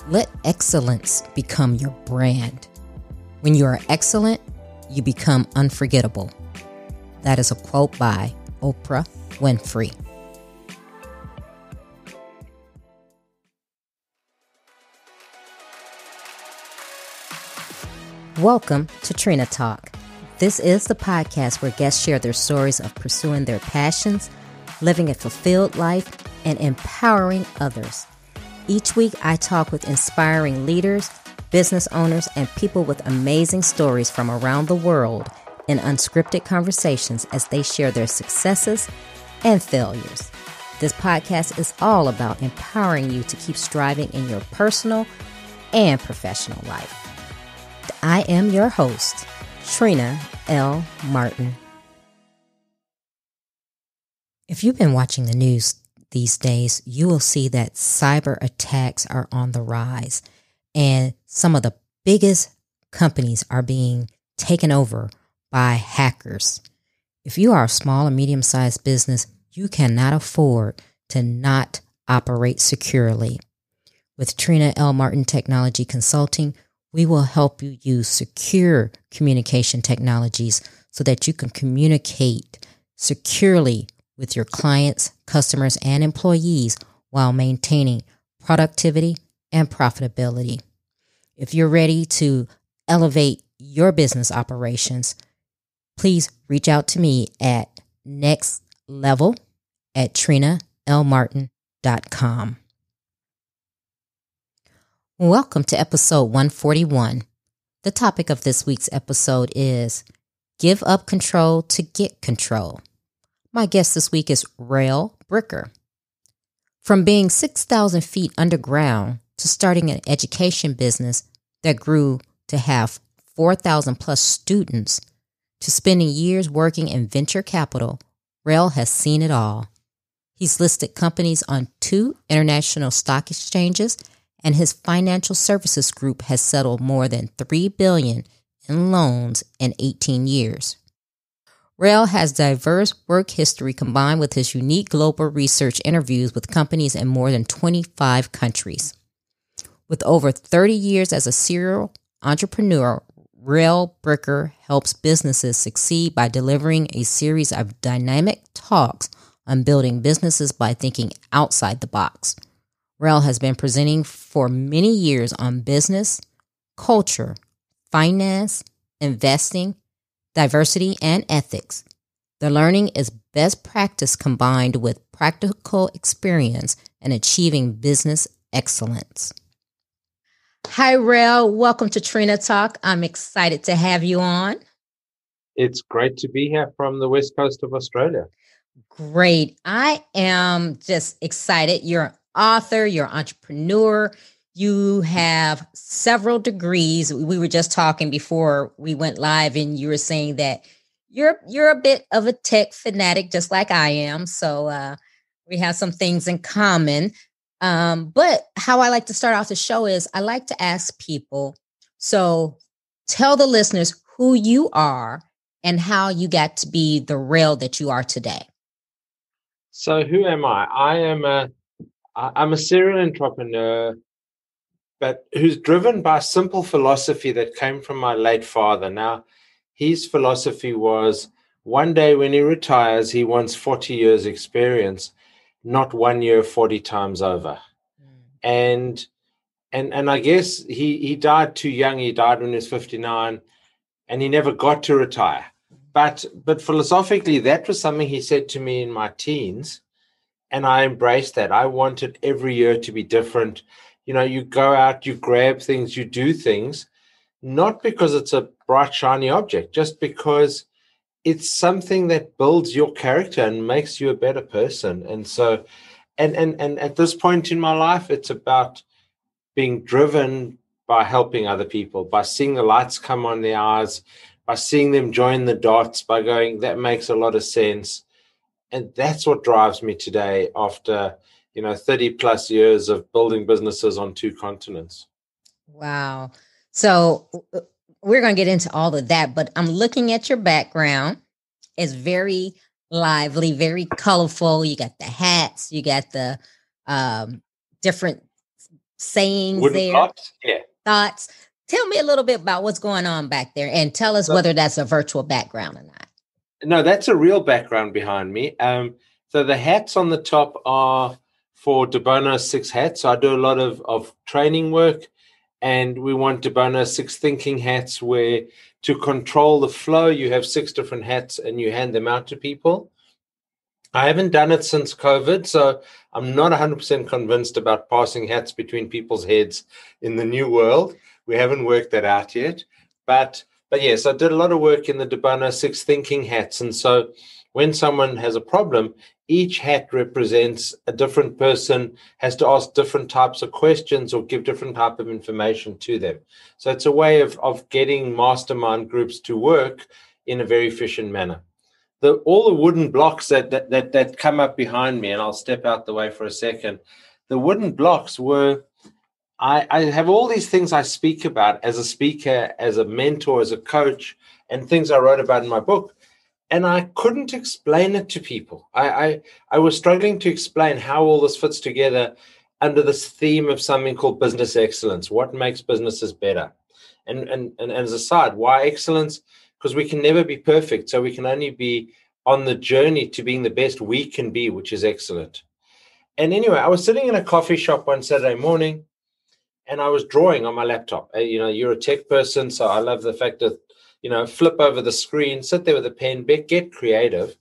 Let excellence become your brand. When you are excellent, you become unforgettable. That is a quote by Oprah Winfrey. Welcome to Trina Talk. This is the podcast where guests share their stories of pursuing their passions, living a fulfilled life, and empowering others. Each week, I talk with inspiring leaders, business owners, and people with amazing stories from around the world in unscripted conversations as they share their successes and failures. This podcast is all about empowering you to keep striving in your personal and professional life. I am your host, Trina L. Martin. If you've been watching the news these days, you will see that cyber attacks are on the rise, and some of the biggest companies are being taken over by hackers. If you are a small or medium-sized business, you cannot afford to not operate securely. With Trina L. Martin Technology Consulting, we will help you use secure communication technologies so that you can communicate securely with your clients, customers, and employees while maintaining productivity and profitability. If you're ready to elevate your business operations, please reach out to me at nextlevel@trinalmartin.com. Welcome to episode 141. The topic of this week's episode is Give Up Control to Get Control. My guest this week is Rael. From being 6,000 feet underground to starting an education business that grew to have 4,000 plus students to spending years working in venture capital, Rael has seen it all. He's listed companies on 2 international stock exchanges, and his financial services group has settled more than $3 billion in loans in 18 years. Rael has diverse work history combined with his unique global research interviews with companies in more than 25 countries. With over 30 years as a serial entrepreneur, Rael helps businesses succeed by delivering a series of dynamic talks on building businesses by thinking outside the box. Rael has been presenting for many years on business, culture, finance, investing, diversity, and ethics. The learning is best practice combined with practical experience in achieving business excellence. Hi, Rael. Welcome to Trina Talk. I'm excited to have you on. It's great to be here from the west coast of Australia. Great. I am just excited. You're an author, you're an entrepreneur. You have several degrees. We were just talking before we went live, and you were saying that you're a bit of a tech fanatic, just like I am. So we have some things in common. But how I like to start off the show is I like to ask people, so tell the listeners who you are and how you got to be the Rael that you are today. So who am I? I'm a serial entrepreneur, but who's driven by a simple philosophy that came from my late father. Now, his philosophy was one day when he retires, he wants 40 years experience, not 1 year 40 times over. And I guess he died too young. He died when he was 59, and he never got to retire. But philosophically, that was something he said to me in my teens, and I embraced that. I wanted every year to be different. You know, you go out, you grab things, you do things, not because it's a bright, shiny object, just because it's something that builds your character and makes you a better person. And so, and at this point in my life, it's about being driven by helping other people, by seeing the lights come on their eyes, by seeing them join the dots, by going, that makes a lot of sense. And that's what drives me today after, 30 plus years of building businesses on 2 continents. Wow. So we're going to get into all of that, but I'm looking at your background. It's very lively, very colorful. You got the hats, you got the different sayings Wooden there, blocks? Yeah. thoughts. Tell me a little bit about what's going on back there and tell us whether that's a virtual background or not. No, that's a real background behind me. So the hats on the top are for Debono 6 hats. So I do a lot of training work, and we want Debono 6 thinking hats where to control the flow, you have 6 different hats and you hand them out to people. I haven't done it since COVID, so I'm not 100% convinced about passing hats between people's heads in the new world. We haven't worked that out yet. But yes, I did a lot of work in the Debono 6 thinking hats. And so when someone has a problem, each hat represents a different person, has to ask different types of questions or give different type of information to them. So it's a way of getting mastermind groups to work in a very efficient manner. All the wooden blocks that come up behind me, and I'll step out the way for a second. The wooden blocks were, I have all these things I speak about as a speaker, as a mentor, as a coach, and things I wrote about in my book. And I couldn't explain it to people. I was struggling to explain how all this fits together under this theme of something called business excellence. What makes businesses better? And as a side, why excellence? Because we can never be perfect. So we can only be on the journey to being the best we can be, which is excellent. And anyway, I was sitting in a coffee shop one Saturday morning, and I was drawing on my laptop. You're a tech person, so I love the fact that, flip over the screen, sit there with a pen, get creative.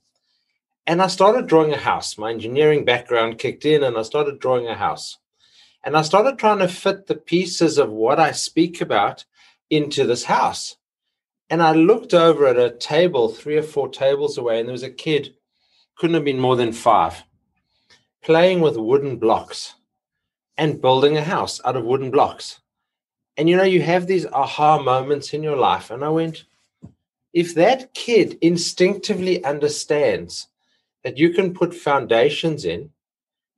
And I started drawing a house. My engineering background kicked in, and I started drawing a house. And I started trying to fit the pieces of what I speak about into this house. And I looked over at a table 3 or 4 tables away, and there was a kid, couldn't have been more than 5, playing with wooden blocks and building a house out of wooden blocks. And you have these aha moments in your life. And I went, if that kid instinctively understands that you can put foundations in,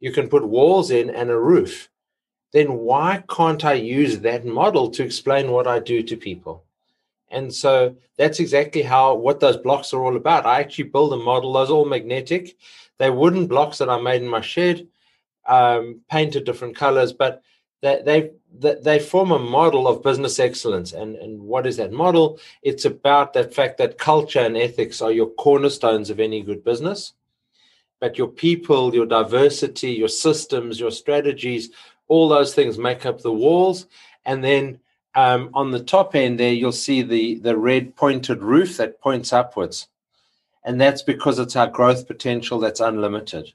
you can put walls in and a roof, then why can't I use that model to explain what I do to people? And so that's exactly what those blocks are all about. I actually build a model. Those are all magnetic. They're wooden blocks that I made in my shed, painted different colors, but they form a model of business excellence. And what is that model? It's about that fact that culture and ethics are your cornerstones of any good business. But your people, your diversity, your systems, your strategies, all those things make up the walls. And then on the top end there, you'll see the red pointed roof that points upwards. And that's because it's our growth potential that's unlimited.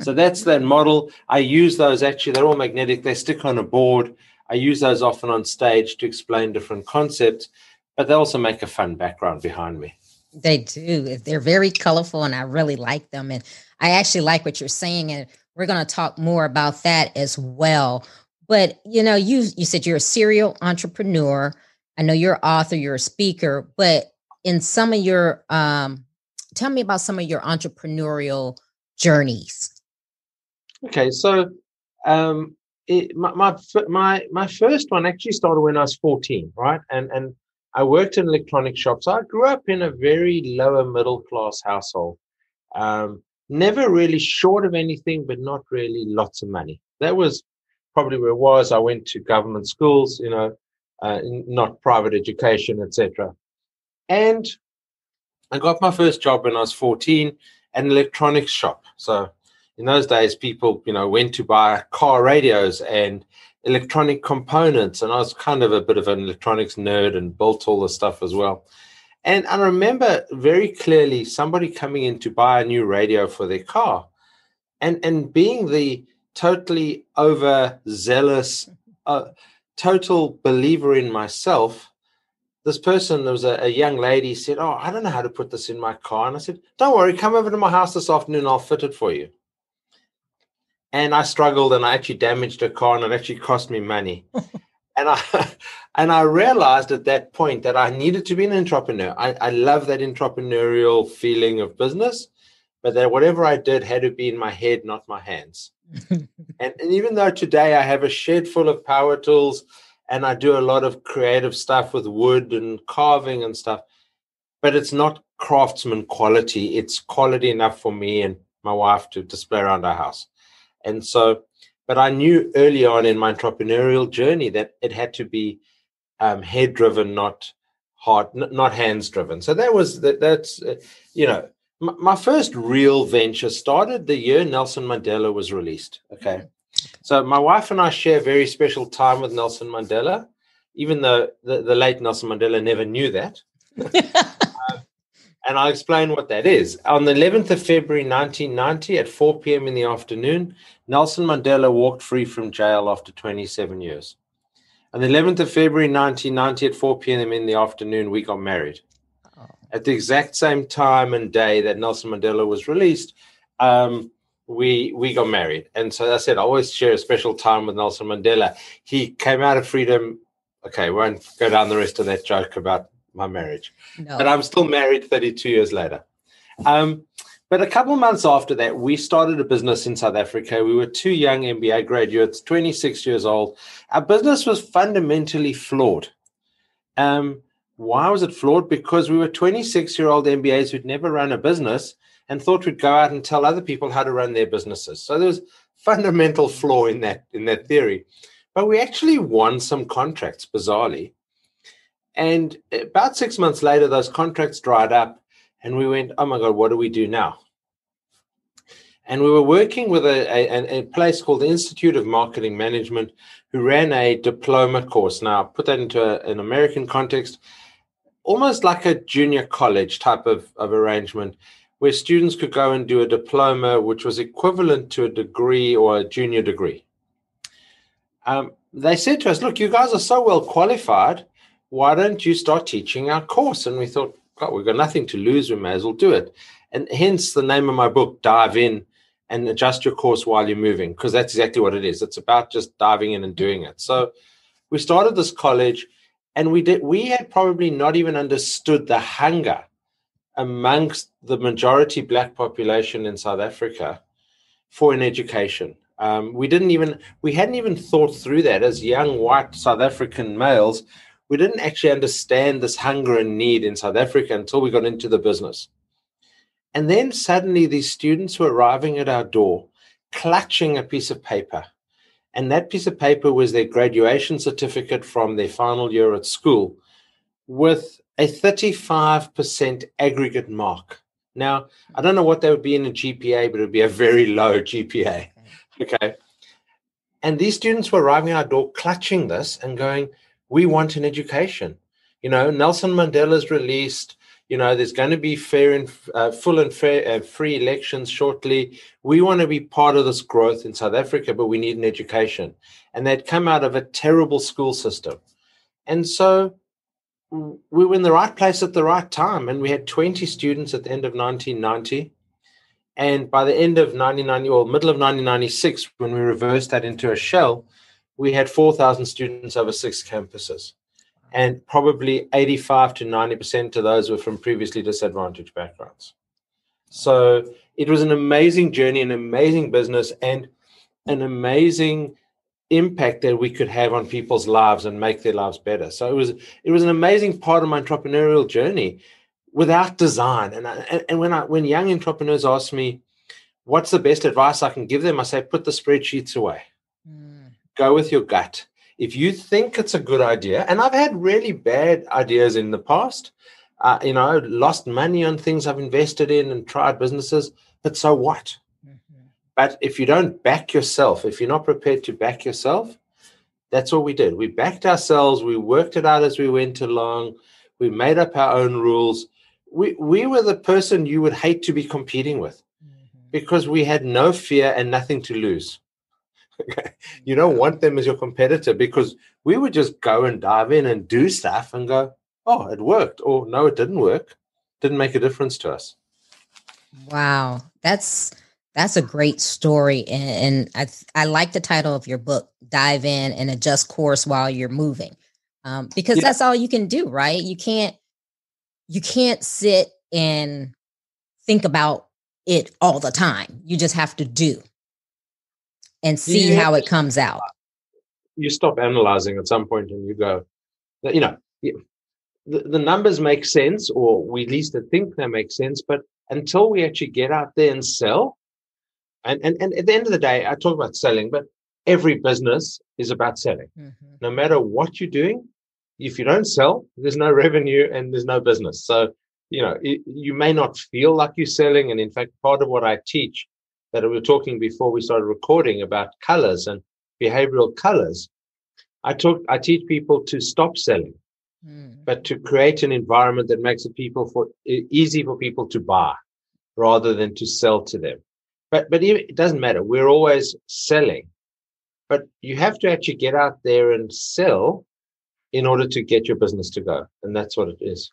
So that's that model. I use those, actually, they're all magnetic. They stick on a board. I use those often on stage to explain different concepts, but they also make a fun background behind me. They do. They're very colorful, and I really like them. And I actually like what you're saying, and we're going to talk more about that as well. But, you said you're a serial entrepreneur. I know you're an author, you're a speaker, but in some of your, tell me about some of your entrepreneurial journeys. Okay, so my first one actually started when I was 14, right? And I worked in electronic shops. So I grew up in a very lower middle class household. Never really short of anything, but not really lots of money. That was probably where it was. I went to government schools, not private education, etc. And I got my first job when I was 14 at an electronics shop. So in those days, people, went to buy car radios and electronic components. And I was kind of a bit of an electronics nerd and built all the stuff as well. And I remember very clearly somebody coming in to buy a new radio for their car and being the totally overzealous, total believer in myself. This person, there was a young lady, said, "Oh, I don't know how to put this in my car." And I said, "Don't worry, come over to my house this afternoon. I'll fit it for you." And I struggled, and I actually damaged her car, and it actually cost me money. And I realized at that point that I needed to be an entrepreneur. I love that entrepreneurial feeling of business, but that whatever I did had to be in my head, not my hands. and even though today I have a shed full of power tools and I do a lot of creative stuff with wood and carving and stuff, but it's not craftsman quality. It's quality enough for me and my wife to display around our house. And so But I knew early on in my entrepreneurial journey that it had to be head driven, not heart, not hands driven. So that's my first real venture started the year Nelson Mandela was released. Okay. So my wife and I share a very special time with Nelson Mandela, even though the late Nelson Mandela never knew that. And I'll explain what that is. On the 11th of February, 1990, at 4 p.m. in the afternoon, Nelson Mandela walked free from jail after 27 years. On the 11th of February, 1990, at 4 p.m. in the afternoon, we got married. Oh. At the exact same time and day that Nelson Mandela was released, we got married. And so I said, I always share a special time with Nelson Mandela. He came out of freedom. Okay, we won't go down the rest of that joke about my marriage. No. But I'm still married 32 years later. But a couple of months after that, we started a business in South Africa. We were two young MBA graduates, 26 years old. Our business was fundamentally flawed. Why was it flawed? Because we were 26-year-old MBAs who'd never run a business and thought we'd go out and tell other people how to run their businesses. So there was fundamental flaw in that theory. But we actually won some contracts, bizarrely. And about 6 months later, those contracts dried up and we went, oh my God, what do we do now? And we were working with a place called the Institute of Marketing Management, who ran a diploma course. Now, put that into an American context, almost like a junior college type of arrangement, where students could go and do a diploma, which was equivalent to a degree or a junior degree. They said to us, look, you guys are so well qualified, why don't you start teaching our course? And we thought, God, we've got nothing to lose. We may as well do it. And hence the name of my book, Dive In and Adjust Your Course While You're Moving, because that's exactly what it is. It's about just diving in and doing it. So we started this college, and we had probably not even understood the hunger amongst the majority Black population in South Africa for an education. We hadn't even thought through that as young white South African males. We didn't actually understand this hunger and need in South Africa until we got into the business. And then suddenly these students were arriving at our door, clutching a piece of paper. And that piece of paper was their graduation certificate from their final year at school with a 35% aggregate mark. Now, I don't know what that would be in a GPA, but it would be a very low GPA. Okay. And these students were arriving at our door, clutching this and going, we want an education. Nelson Mandela's released. There's going to be fair and full and fair free elections shortly. We want to be part of this growth in South Africa, but we need an education. And they'd come out of a terrible school system. And so we were in the right place at the right time. And we had 20 students at the end of 1990. And by the end of 1990, or middle of 1996, when we reversed that into a shell, we had 4,000 students over 6 campuses. And probably 85 to 90% of those were from previously disadvantaged backgrounds. So it was an amazing journey, an amazing business, and an amazing impact that we could have on people's lives and make their lives better. So it was an amazing part of my entrepreneurial journey without design. And when young entrepreneurs ask me, what's the best advice I can give them? I say, put the spreadsheets away. Go with your gut. If you think it's a good idea, and I've had really bad ideas in the past, lost money on things I've invested in and tried businesses, but so what? Mm-hmm. But if you don't back yourself, if you're not prepared to back yourself, that's what we did. We backed ourselves. We worked it out as we went along. We made up our own rules. We were the person you would hate to be competing with because we had no fear and nothing to lose. You don't want them as your competitor because we would just go and dive in and do stuff and go, oh, it worked. Or no, it didn't work. Didn't make a difference to us. Wow. That's a great story. And I like the title of your book, Dive In and Adjust Course While You're Moving. Because that's all you can do, right? You can't sit and think about it all the time. You just have to do and see how it comes out. You stop analyzing at some point and you go, the numbers make sense, or we at least think they make sense. But until we actually get out there and sell, and at the end of the day, I talk about selling, but every business is about selling. Mm-hmm. No matter what you're doing, if you don't sell, there's no revenue and there's no business. So, you may not feel like you're selling. And in fact, part of what I teach, that we were talking before we started recording about colors and behavioral colors, I teach people to stop selling, but to create an environment that makes it easy for people to buy rather than to sell to them. But it doesn't matter. We're always selling, but you have to actually get out there and sell in order to get your business to go. And that's what it is.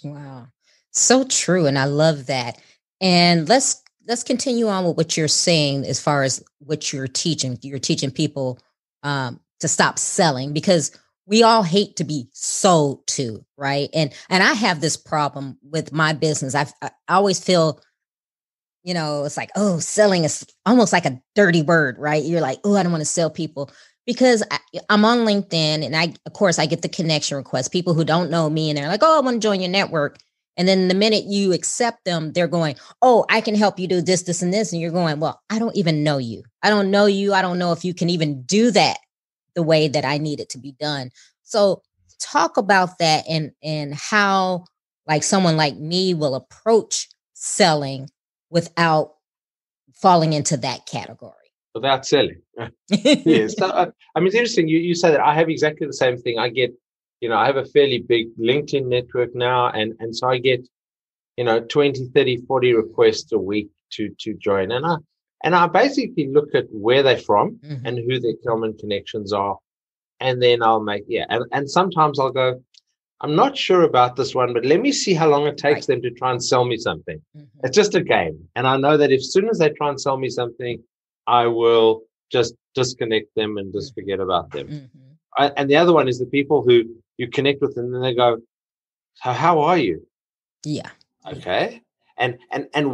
Wow. So true. And I love that. And let's continue on with what you're saying as far as what you're teaching. You're teaching people to stop selling, because we all hate to be sold to, right? And I have this problem with my business. I always feel, it's like, oh, selling is almost like a dirty word, right? You're like, oh, I don't want to sell people, because I'm on LinkedIn, and of course I get the connection requests, people who don't know me, and they're like, oh, I want to join your network. And then the minute you accept them, they're going, oh, I can help you do this, this, and this. And you're going, well, I don't even know you. I don't know you. I don't know if you can even do that the way that I need it to be done. So talk about that, and how like someone like me will approach selling without falling into that category. Without selling. Yes. So, it's interesting. You say that. I have exactly the same thing. I get, I have a fairly big LinkedIn network now. And so I get, 20, 30, 40 requests a week to join. And I basically look at where they're from and who their common connections are. And then I'll make, And sometimes I'll go, I'm not sure about this one, but let me see how long it takes them to try and sell me something. It's just a game. And I know that as soon as they try and sell me something, I will just disconnect them and just forget about them. And the other one is the people who you connect with, and then they go, so how are you? Yeah. Okay. And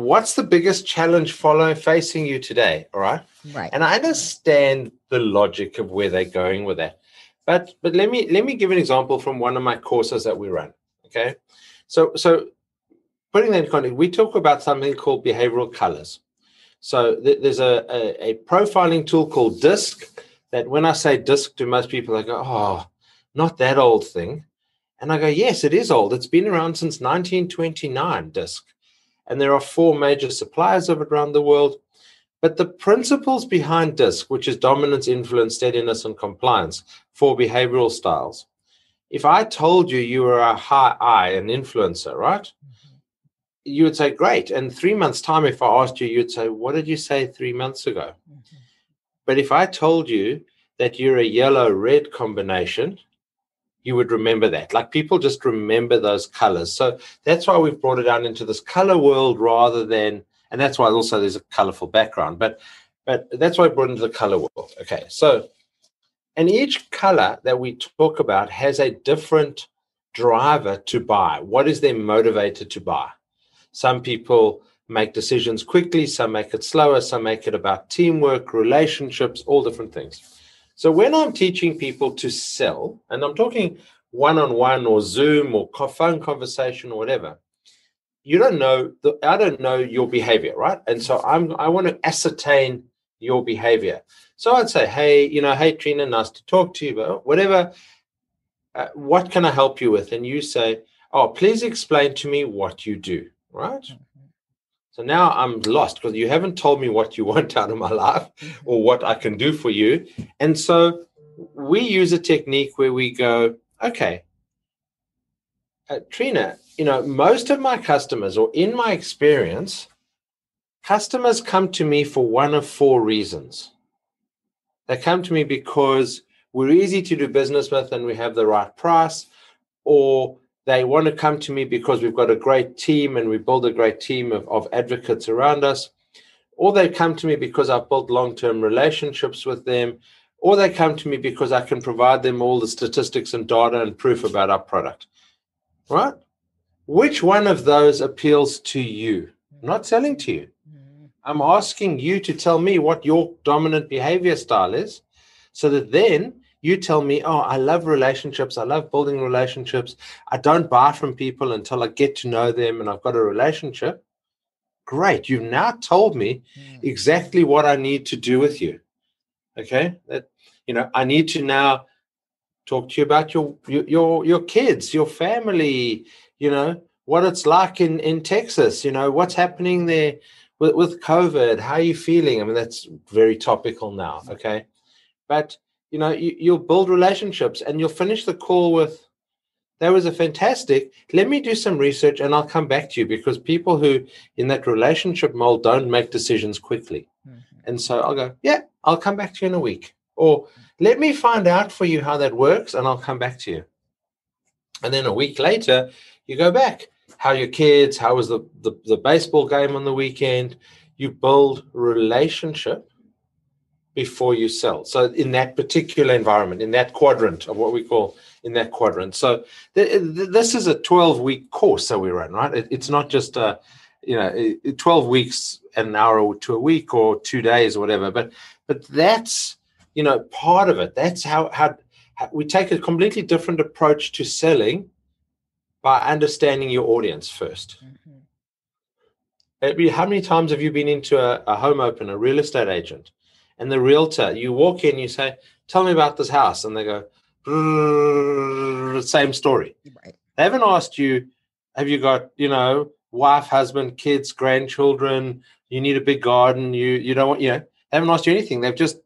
what's the biggest challenge facing you today? All right. Right. And I understand the logic of where they're going with that. But let me give an example from one of my courses that we run. Okay. So putting that in context, we talk about something called behavioral colors. So there's a profiling tool called DISC, that when I say DISC to most people, they go, oh, not that old thing. And I go, yes, it is old. It's been around since 1929, DISC. And there are 4 major suppliers of it around the world. But the principles behind DISC, which is dominance, influence, steadiness, and compliance, 4 behavioral styles. If I told you were a high I, an influencer, right? You would say, great. And 3 months' time, if I asked you, you'd say, what did you say 3 months ago? But if I told you that you're a yellow-red combination, you would remember that. Like, people just remember those colors. So that's why we've brought it down into this color world rather than, and that's why also there's a colorful background, but that's why I brought into the color world. Okay. So, and each color that we talk about has a different driver to buy. What is them motivated to buy? Some people make decisions quickly, some make it slower, some make it about teamwork, relationships, all different things. So when I'm teaching people to sell, and I'm talking one-on-one or Zoom or phone conversation or whatever, I don't know your behavior, right? And so I want to ascertain your behavior. So I'd say, hey Trina, nice to talk to you, but whatever, what can I help you with? And you say, oh, please explain to me what you do, right? So now I'm lost because you haven't told me what you want out of my life or what I can do for you. And so we use a technique where we go, okay, Trina, most of my customers, or in my experience, customers come to me for one of 4 reasons. They come to me because we're easy to do business with and we have the right price, or they want to come to me because we've got a great team and we build a great team of advocates around us, or they come to me because I've built long-term relationships with them, or they come to me because I can provide them all the statistics and data and proof about our product, right? Which one of those appeals to you? I'm not selling to you. I'm asking you to tell me what your dominant behavior style is, so that then you tell me, oh, I love relationships. I love building relationships. I don't buy from people until I get to know them and I've got a relationship. Great. You've now told me exactly what I need to do with you. Okay, that I need to now talk to you about your kids, your family, what it's like in Texas, what's happening there with COVID. How are you feeling? I mean, that's very topical now. Okay. But you'll build relationships and you'll finish the call with, that was a fantastic. Let me do some research and I'll come back to you, because people who in that relationship mold don't make decisions quickly. And so I'll go, yeah, I'll come back to you in a week. Or let me find out for you how that works and I'll come back to you. And then a week later, you go back. How are your kids? How was the baseball game on the weekend? You build relationship before you sell. So in that particular environment, in that quadrant of what we call in that quadrant. So this is a 12-week course that we run, right? It's not just 12 weeks, an hour to a week or 2 days or whatever, but that's, part of it. That's how we take a completely different approach to selling by understanding your audience first. How many times have you been into a home open, a real estate agent, and the realtor, you walk in, you say, tell me about this house. And they go, same story. Right. They haven't asked you, have you got, wife, husband, kids, grandchildren, you need a big garden, you don't want, they haven't asked you anything. They've just,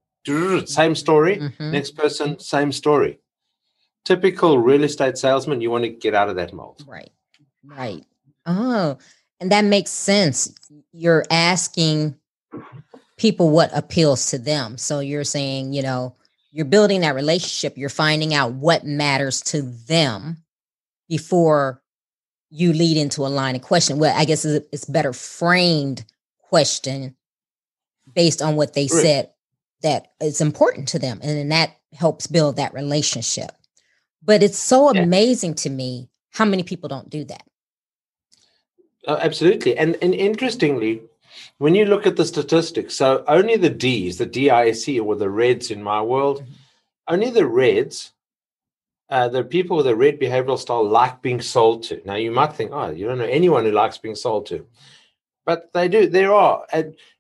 same story. Next person, same story. Typical real estate salesman, you want to get out of that mold. Right. Oh, and that makes sense. You're asking people what appeals to them. So you're saying, you're building that relationship. You're finding out what matters to them before you lead into a line of question. Well, I guess it's better framed question based on what they said that is important to them. And then that helps build that relationship. But it's so amazing to me how many people don't do that. Absolutely. And interestingly, when you look at the statistics, so only the Ds, the DISC, or the reds in my world, only the reds, the people with a red behavioral style like being sold to. Now, you might think, you don't know anyone who likes being sold to. But they do. There are.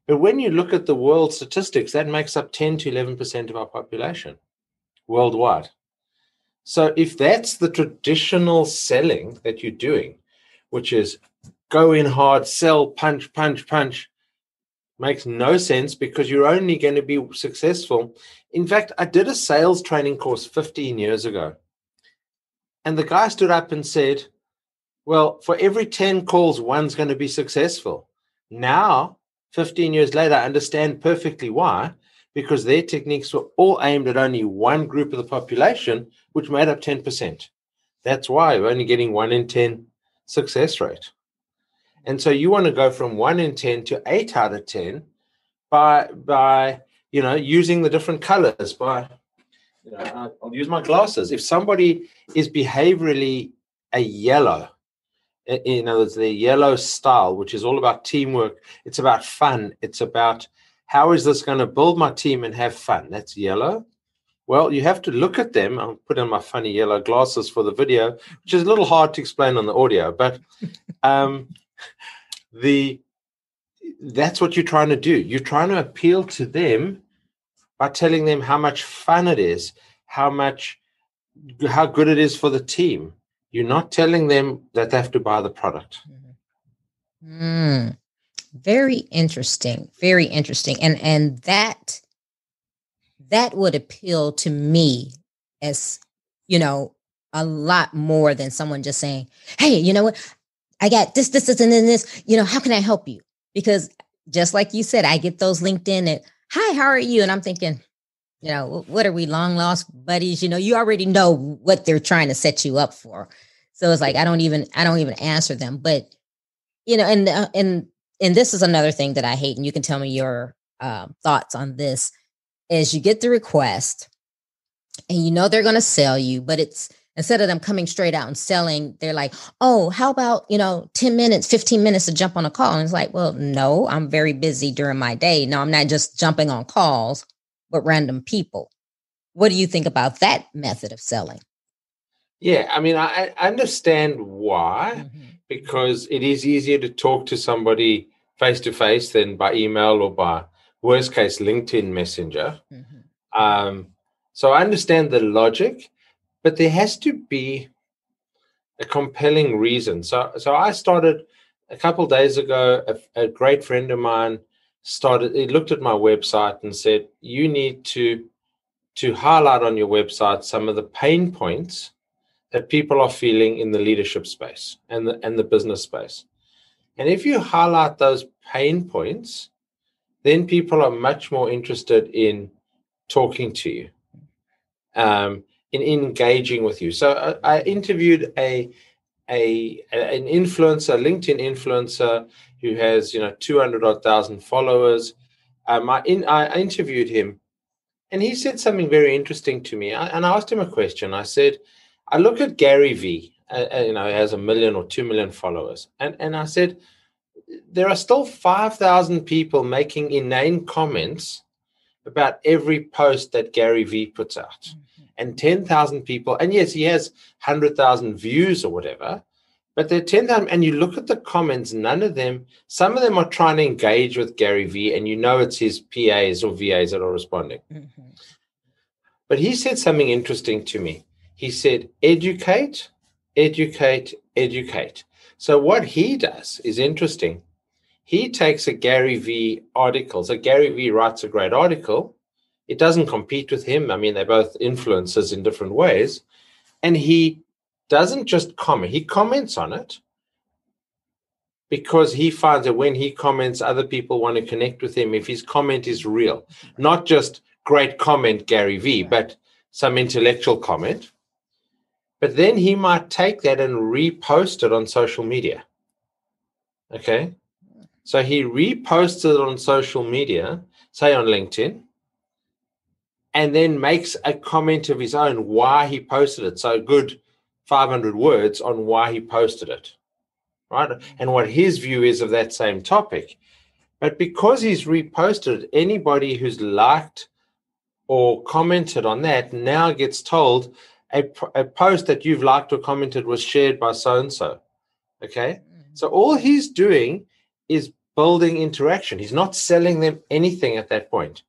But when you look at the world statistics, that makes up 10 to 11% of our population worldwide. So if that's the traditional selling that you're doing, which is go in hard, sell, punch, punch, punch, makes no sense, because you're only going to be successful. In fact, I did a sales training course 15 years ago. And the guy stood up and said, well, for every 10 calls, one's going to be successful. Now, 15 years later, I understand perfectly why, because their techniques were all aimed at only one group of the population, which made up 10%. That's why we're only getting 1 in 10 success rate. And so you want to go from 1 in 10 to 8 out of 10 by using the different colors. I'll use my glasses. If somebody is behaviorally a yellow, in other words, the yellow style, which is all about teamwork, it's about fun. It's about how is this going to build my team and have fun? That's yellow. Well, you have to look at them. I'll put on my funny yellow glasses for the video, which is a little hard to explain on the audio, but that's what you're trying to do. You're trying to appeal to them by telling them how much fun it is, how good it is for the team. You're not telling them that they have to buy the product. Very interesting. Very interesting. And that would appeal to me as, a lot more than someone just saying, hey, you know what? I got this, and then this, how can I help you? Because just like you said, I get those LinkedIn and, hi, how are you? And I'm thinking, what are we, long lost buddies? You already know what they're trying to set you up for. So it's like, I don't even answer them. But, and this is another thing that I hate. And you can tell me your thoughts on this. Is you get the request and they're going to sell you, but it's, instead of them coming straight out and selling, they're like, oh, how about, 10 minutes, 15 minutes to jump on a call? And it's like, well, no, I'm very busy during my day. No, I'm not just jumping on calls with random people. What do you think about that method of selling? Yeah, I mean, I understand why, because it is easier to talk to somebody face to face than by email or by, worst case, LinkedIn Messenger. So I understand the logic, but there has to be a compelling reason. So I started a couple of days ago. A great friend of mine started. He looked at my website and said, "You need to highlight on your website some of the pain points that people are feeling in the leadership space and the business space. And if you highlight those pain points, then people are much more interested in talking to you, in engaging with you." So I interviewed an influencer, LinkedIn influencer, who has 200,000 followers. I interviewed him, and he said something very interesting to me. And I asked him a question. I said, I look at Gary V. He has 1 million or 2 million followers, and I said, there are still 5,000 people making inane comments about every post that Gary V puts out, and 10,000 people. And yes, he has 100,000 views or whatever, but there are 10,000. And you look at the comments, some of them are trying to engage with Gary V, and it's his PAs or VAs that are responding. Mm-hmm. But he said something interesting to me. He said, educate, educate, educate. So what he does is interesting. He takes a Gary V article. So Gary V writes a great article. It doesn't compete with him. I mean, they're both influencers in different ways. And he doesn't just comment. He comments on it because he finds that when he comments, other people want to connect with him if his comment is real. Not just great comment, Gary V, but some intellectual comment. But then he might take that and repost it on social media. Okay? So he reposts it on social media, say on LinkedIn, and then makes a comment of his own why he posted it. So good 500 words on why he posted it, right? And what his view is of that same topic. But because he's reposted it, anybody who's liked or commented on that now gets told a post that you've liked or commented was shared by so-and-so, okay? So all he's doing is building interaction. He's not selling them anything at that point.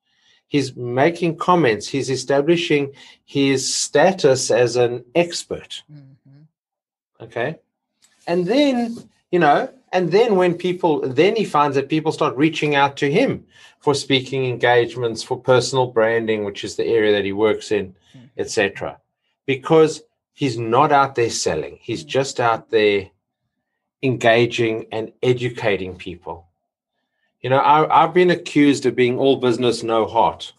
He's making comments. He's establishing his status as an expert. Mm-hmm. Okay. And then, then he finds that people start reaching out to him for speaking engagements, for personal branding, which is the area that he works in, mm-hmm. etc. Because he's not out there selling. He's mm-hmm. just out there engaging and educating people. I've been accused of being all business, no heart.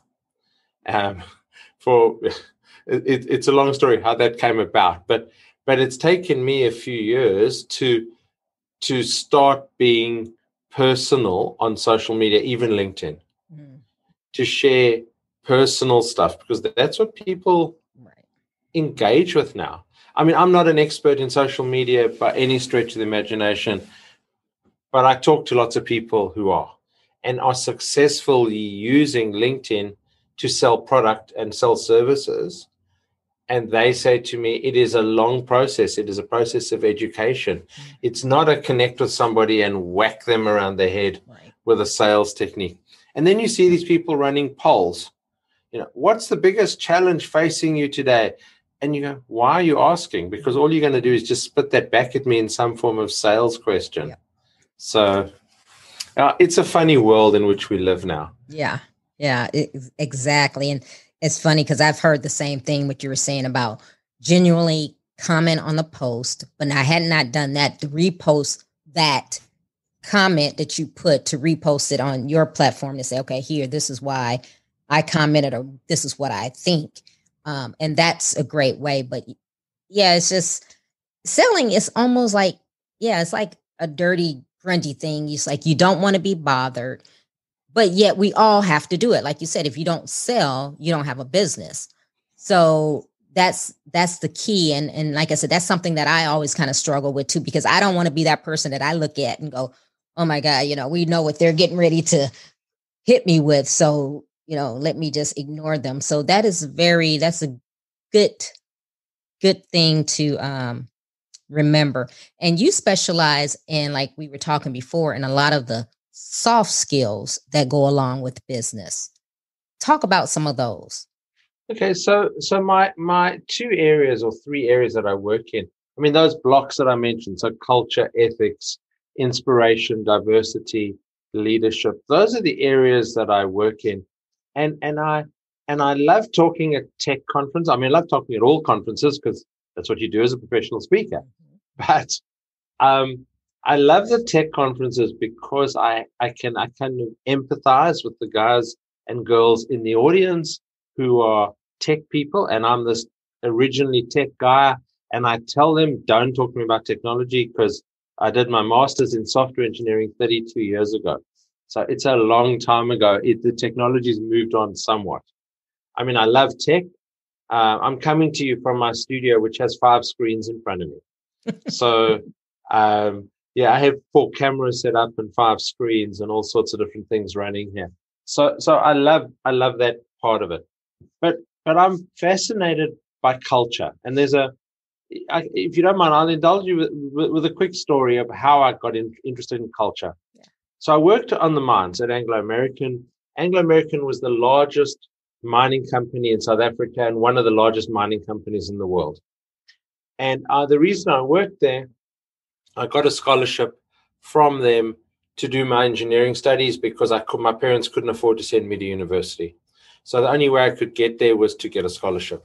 It's a long story how that came about, but it's taken me a few years to start being personal on social media, even LinkedIn, to share personal stuff, because that's what people engage with now. I mean, I'm not an expert in social media by any stretch of the imagination, but I talk to lots of people who are and are successfully using LinkedIn to sell product and sell services. And they say to me, it is a long process. It is a process of education. Mm-hmm. It's not a connect with somebody and whack them around the head with a sales technique. And then you see these people running polls. What's the biggest challenge facing you today? And you go, why are you asking? Because all you're going to do is just spit that back at me in some form of sales question. Yeah. So it's a funny world in which we live now. Yeah, exactly. And it's funny because I've heard the same thing, what you were saying about genuinely comment on the post, but I had not done that to repost that comment that you put, to repost it on your platform to say, okay, here, this is why I commented, or this is what I think. And that's a great way. But yeah, it's just selling is almost like, it's like a dirty, grungy thing. It's like you don't want to be bothered, but yet we all have to do it. Like you said, if you don't sell, you don't have a business. So that's the key. And like I said, that's something that I always kind of struggle with too, because I don't want to be that person that I look at and go, oh my God, we know what they're getting ready to hit me with. So, let me just ignore them. So that's a good thing to remember. And you specialize in, like we were talking before, in a lot of the soft skills that go along with business. Talk about some of those. Okay, so my two areas or three areas that I work in, I mean those blocks that I mentioned, so culture, ethics, inspiration, diversity, leadership, those are the areas that I work in. And I love talking at tech conference. I mean, I love talking at all conferences because that's what you do as a professional speaker. But um, I love the tech conferences because I kind of empathize with the guys and girls in the audience who are tech people, and I'm this originally tech guy, and I tell them don't talk to me about technology because I did my master's in software engineering 32 years ago. So it's a long time ago. The technology's moved on somewhat. I mean, I love tech. I'm coming to you from my studio, which has 5 screens in front of me. So, yeah, I have 4 cameras set up and 5 screens and all sorts of different things running here. So I love that part of it. But I'm fascinated by culture, and if you don't mind, I'll indulge you with a quick story of how I got interested in culture. Yeah. So I worked on the mines at Anglo American. Anglo American was the largest mining company in South Africa and one of the largest mining companies in the world. And the reason I worked there, I got a scholarship from them to do my engineering studies because my parents couldn't afford to send me to university. So the only way I could get there was to get a scholarship.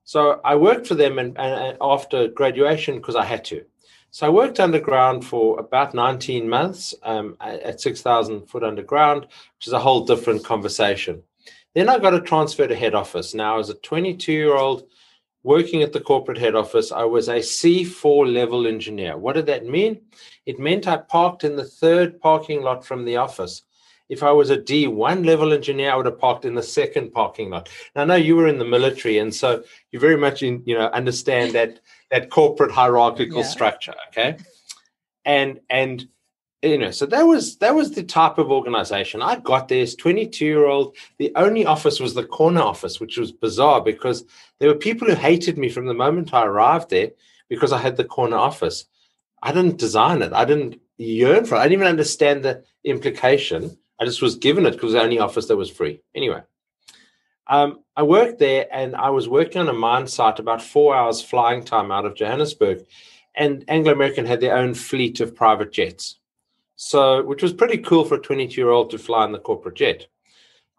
So I worked for them and after graduation because I had to. So I worked underground for about 19 months at 6,000 foot underground, which is a whole different conversation. Then I got a transfer to head office. Now, as a 22-year-old working at the corporate head office, I was a C4 level engineer. What did that mean? It meant I parked in the third parking lot from the office. If I was a D1 level engineer, I would have parked in the second parking lot. Now, I know you were in the military, and so you very much understand that corporate hierarchical structure, okay? And so that was the type of organization. I got there as 22-year-old. The only office was the corner office, which was bizarre because there were people who hated me from the moment I arrived there because I had the corner office. I didn't design it. I didn't yearn for it. I didn't even understand the implication. I just was given it because it was the only office that was free. Anyway, I worked there and I was working on a mine site about 4 hours flying time out of Johannesburg. And Anglo American had their own fleet of private jets. So, which was pretty cool for a 22-year-old to fly in the corporate jet.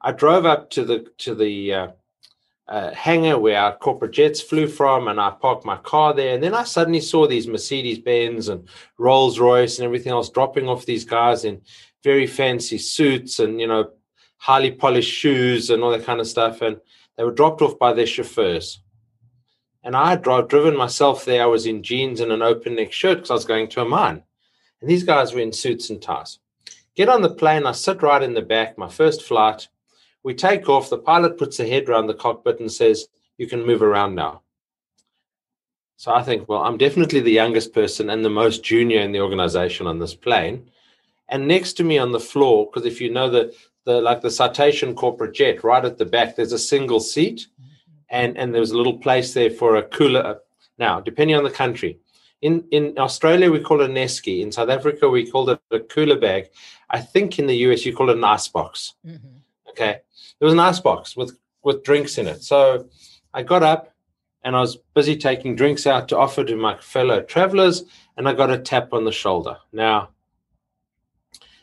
I drove up to the hangar where our corporate jets flew from, and I parked my car there. And then I suddenly saw these Mercedes-Benz and Rolls-Royce and everything else dropping off these guys in very fancy suits and, highly polished shoes and all that kind of stuff. And they were dropped off by their chauffeurs. And I had driven myself there. I was in jeans and an open neck shirt because I was going to a mine. And these guys were in suits and ties. Get on the plane. I sit right in the back, my first flight. We take off. The pilot puts a head around the cockpit and says, "You can move around now." So I think, well, I'm definitely the youngest person and the most junior in the organization on this plane. And next to me on the floor, because if you know the Citation corporate jet, right at the back, there's a single seat. And there was a little place there for a cooler. Now, depending on the country, in Australia, we call it an esky. In South Africa, we called it a cooler bag. I think in the US, you call it an ice box. Mm-hmm. Okay. There was an ice box with drinks in it. So I got up and I was busy taking drinks out to offer to my fellow travelers, and I got a tap on the shoulder. Now,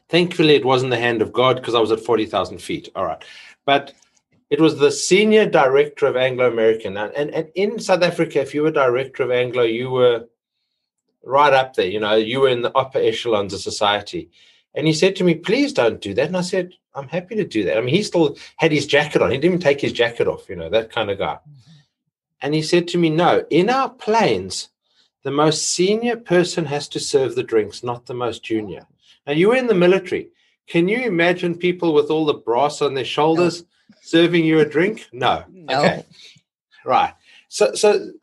thankfully, it wasn't the hand of God because I was at 40,000 feet. All right. But it was the senior director of Anglo American. And in South Africa, if you were director of Anglo, you were right up there. You were in the upper echelons of society. And he said to me, "Please don't do that." And I said, "I'm happy to do that." I mean, he still had his jacket on. He didn't even take his jacket off, that kind of guy. Mm-hmm. And he said to me, "No, in our planes, the most senior person has to serve the drinks, not the most junior." Now, you were in the military. Can you imagine people with all the brass on their shoulders serving you a drink? No. Okay. Right. So,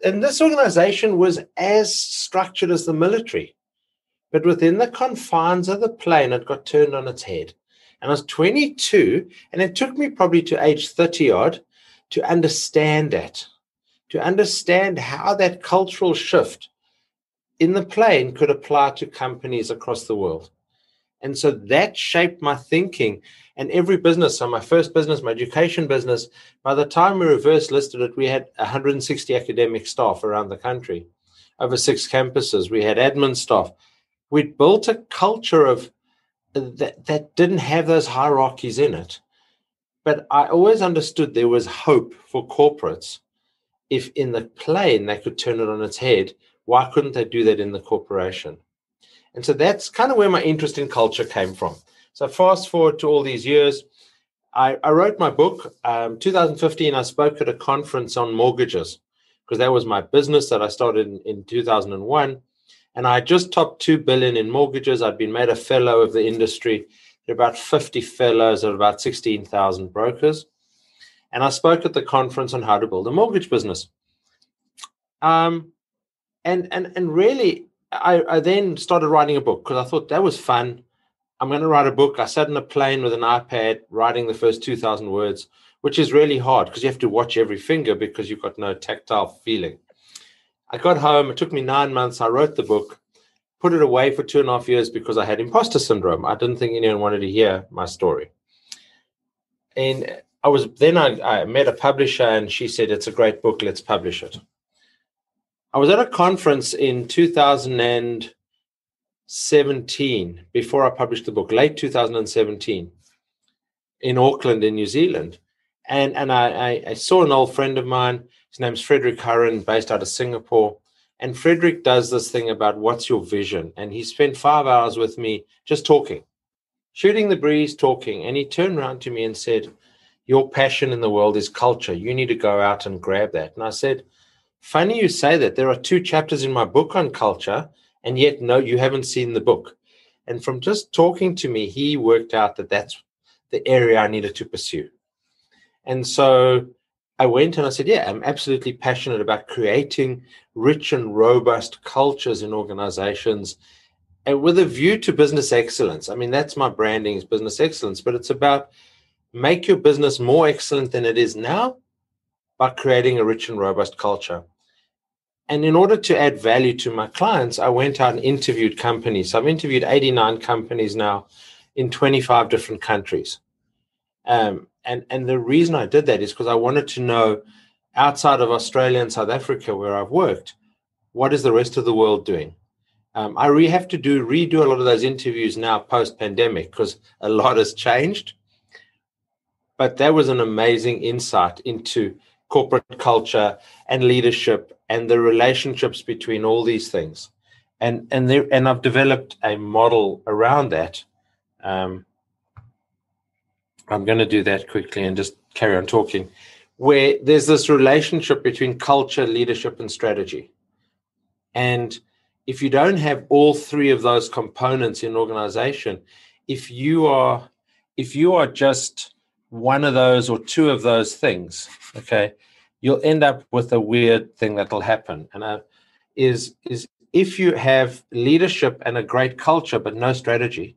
and this organization was as structured as the military, but within the confines of the plane, it got turned on its head. And I was 22, and it took me probably to age 30 odd to understand that, to understand how that cultural shift in the plane could apply to companies across the world. And so that shaped my thinking. And every business, so my first business, my education business, by the time we reverse listed it, we had 160 academic staff around the country, over 6 campuses. We had admin staff. We'd built a culture of that didn't have those hierarchies in it. But I always understood there was hope for corporates. If in the plane they could turn it on its head, why couldn't they do that in the corporation? And so that's kind of where my interest in culture came from. So fast forward to all these years, I wrote my book. 2015, I spoke at a conference on mortgages because that was my business that I started in 2001. And I just topped 2 billion in mortgages. I'd been made a fellow of the industry. There are about 50 fellows of about 16,000 brokers. And I spoke at the conference on how to build a mortgage business. And really, I then started writing a book because I thought that was fun. I'm going to write a book. I sat in a plane with an iPad writing the first 2,000 words, which is really hard because you have to watch every finger because you've got no tactile feeling. I got home. It took me 9 months. I wrote the book, put it away for 2.5 years because I had imposter syndrome. I didn't think anyone wanted to hear my story. And I met a publisher and she said, it's a great book. Let's publish it. I was at a conference in 2017 before I published the book, late 2017 in Auckland in New Zealand. And I saw an old friend of mine. His name's Frederick Curran, based out of Singapore. And Frederick does this thing about what's your vision. And he spent 5 hours with me just talking, shooting the breeze, talking. And he turned around to me and said, your passion in the world is culture. You need to go out and grab that. And I said, funny you say that. There are 2 chapters in my book on culture, and yet, no, you haven't seen the book. And from just talking to me, he worked out that that's the area I needed to pursue. And so I went and I said, yeah, I'm absolutely passionate about creating rich and robust cultures in organizations and with a view to business excellence. I mean, that's my branding, is business excellence, but it's about make your business more excellent than it is now by creating a rich and robust culture. And in order to add value to my clients, I went out and interviewed companies. So I've interviewed 89 companies now in 25 different countries. And the reason I did that is because I wanted to know, outside of Australia and South Africa, where I've worked, what is the rest of the world doing? I have to redo a lot of those interviews now post-pandemic because a lot has changed. But that was an amazing insight into corporate culture and leadership and the relationships between all these things. And I've developed a model around that. I'm going to do that quickly and just carry on talking, where there's this relationship between culture, leadership, and strategy. And if you don't have all 3 of those components in an organization, if you are just one of those or 2 of those things, okay, you'll end up with a weird thing that'll happen. And is if you have leadership and a great culture but no strategy,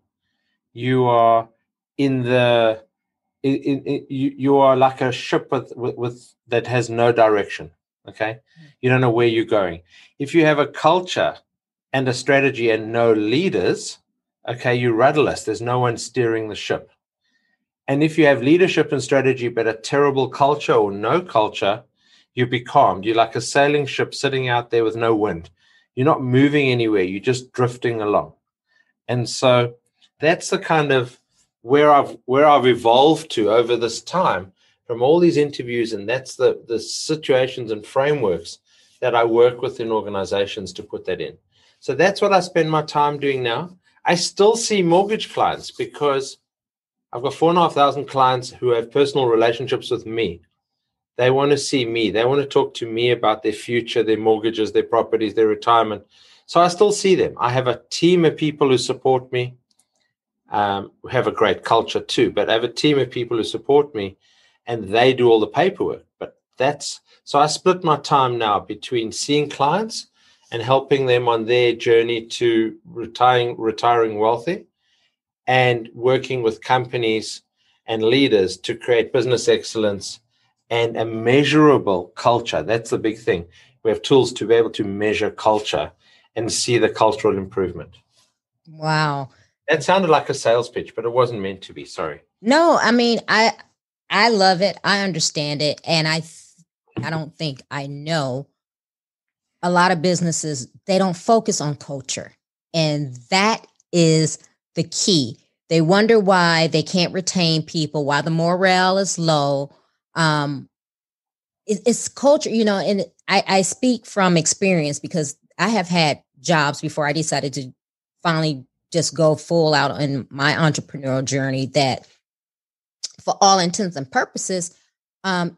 you are you are like a ship with that has no direction. Okay, you don't know where you're going. If you have a culture and a strategy and no leaders, okay, you're rudderless. There's no one steering the ship. And if you have leadership and strategy but a terrible culture or no culture, you're becalmed. You're like a sailing ship sitting out there with no wind. You're not moving anywhere. You're just drifting along. And so that's the kind of where I've evolved to over this time from all these interviews, and that's the situations and frameworks that I work with in organizations to put that in. So that's what I spend my time doing now. I still see mortgage clients because I've got 4,500 clients who have personal relationships with me. They want to see me. They want to talk to me about their future, their mortgages, their properties, their retirement. So I still see them. I have a team of people who support me. We have a great culture too, but I have a team of people who support me and they do all the paperwork. So I split my time now between seeing clients and helping them on their journey to retiring wealthy and working with companies and leaders to create business excellence and a measurable culture. That's the big thing. We have tools to be able to measure culture and see the cultural improvement. Wow. That sounded like a sales pitch, but it wasn't meant to be. Sorry. No, I mean, I love it. I understand it. And I don't think I know a lot of businesses, they don't focus on culture. And that is the key. They wonder why they can't retain people, why the morale is low. It's culture, and I speak from experience because I have had jobs before I decided to finally just go full out in my entrepreneurial journey that for all intents and purposes,